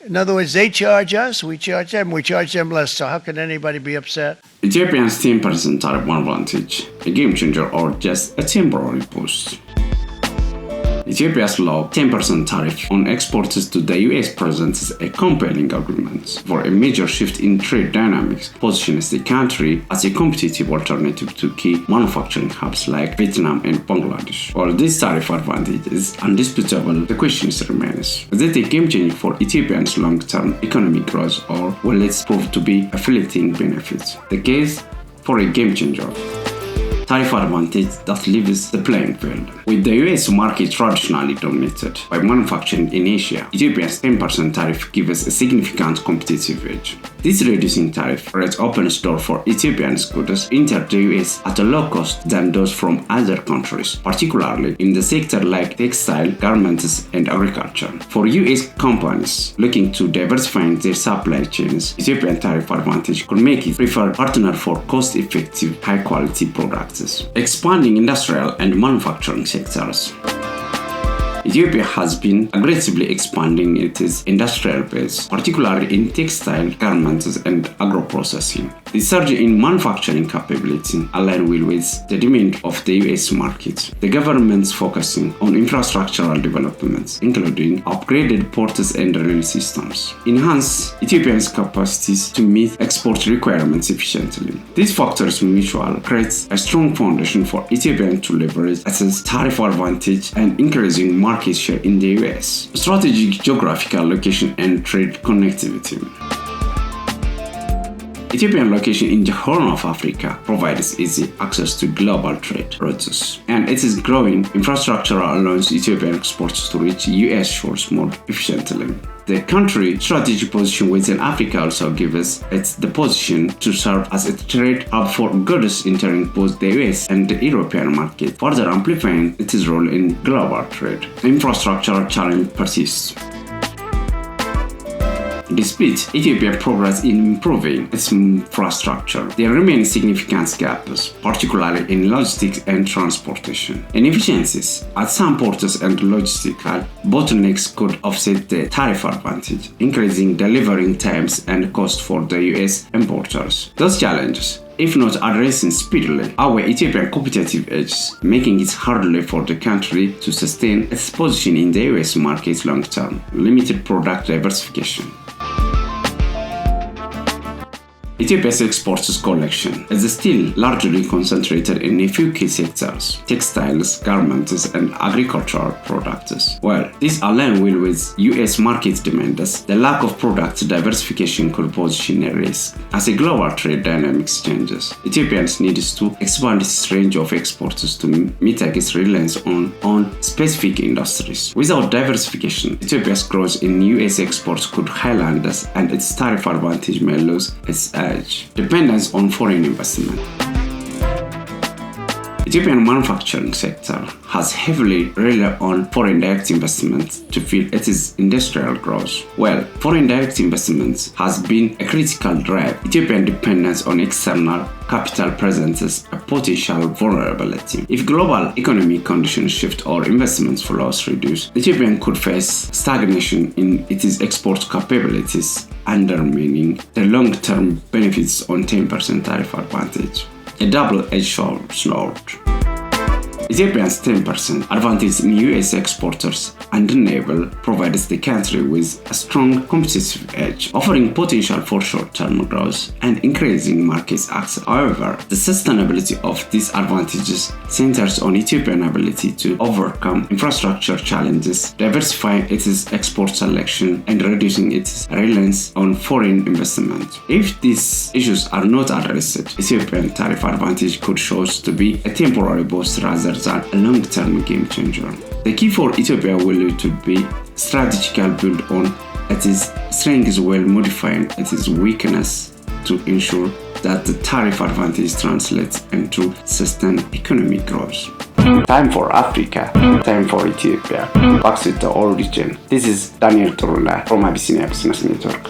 In other words, they charge us, we charge them less. So how can anybody be upset? Ethiopia's 10% tariff advantage, a game changer or just a temporary boost? Ethiopia's low 10% tariff on exports to the US presents a compelling argument for a major shift in trade dynamics, positions the country as a competitive alternative to key manufacturing hubs like Vietnam and Bangladesh. While this tariff advantage is undisputable, the question remains: is it a game changer for Ethiopia's long-term economic growth, or will it prove to be a fleeting benefit? The case for a game changer: tariff advantage that leaves the playing field. With the US market traditionally dominated by manufacturing in Asia, Ethiopia's 10% tariff gives a significant competitive edge. This reducing tariff rate opens door for Ethiopian goods enter the US at a low cost than those from other countries, particularly in the sector like textile, garments, and agriculture. For US companies looking to diversify their supply chains, Ethiopian tariff advantage could make it preferred partner for cost-effective, high-quality products. Expanding industrial and manufacturing sectors. Ethiopia has been aggressively expanding its industrial base, particularly in textile, garments, and agro-processing. The surge in manufacturing capability aligns well with the demand of the US market. The government's focusing on infrastructural developments, including upgraded ports and rail systems, enhance Ethiopia's capacities to meet export requirements efficiently. These factors mutually create a strong foundation for Ethiopia to leverage its tariff advantage and increasing market share in the US. Strategic geographical location and trade connectivity. Ethiopian location in the Horn of Africa provides easy access to global trade routes, and its growing infrastructure allows Ethiopian exports to reach US shores more efficiently. The country's strategic position within Africa also gives it the position to serve as a trade hub for goods entering both the US and the European market, further amplifying its role in global trade. Infrastructure challenge persists. Despite Ethiopia's progress in improving its infrastructure, there remain significant gaps, particularly in logistics and transportation. Inefficiencies at some ports and logistical bottlenecks could offset the tariff advantage, increasing delivery times and cost for the US importers. Those challenges, if not addressed speedily, outweigh Ethiopia's competitive edges, making it harder for the country to sustain its position in the US market long-term. Limited product diversification. Ethiopia's exports collection is still largely concentrated in a few key sectors: textiles, garments, and agricultural products. While this aligns well with US market demands, the lack of product diversification could position a risk. As a global trade dynamics changes, Ethiopia needs to expand its range of exports to mitigate its reliance on specific industries. Without diversification, Ethiopia's growth in US exports could highlight this, and its tariff advantage may lose its dependence on foreign investment. Ethiopian manufacturing sector has heavily relied on foreign direct investment to fuel its industrial growth. While foreign direct investment has been a critical drive, Ethiopian dependence on external capital presents a potential vulnerability. If global economic conditions shift or investment flows reduce, Ethiopia could face stagnation in its export capabilities, undermining the long-term benefits on 10% tariff advantage. A double-edged sword. Ethiopia's 10% advantage in US exporters and enable provides the country with a strong competitive edge, offering potential for short-term growth and increasing market access. However, the sustainability of these advantages centers on Ethiopia's ability to overcome infrastructure challenges, diversify its export selection, and reducing its reliance on foreign investment. If these issues are not addressed, Ethiopian tariff advantage could show to be a temporary boost rather than a long-term game changer. The key for Ethiopia will to be strategical build on its strengths while modifying its weakness to ensure that the tariff advantage translates into sustained economic growth. Time for Africa, time for Ethiopia. Back to the origin. This is Daniel Turula from Abyssinia Business Network.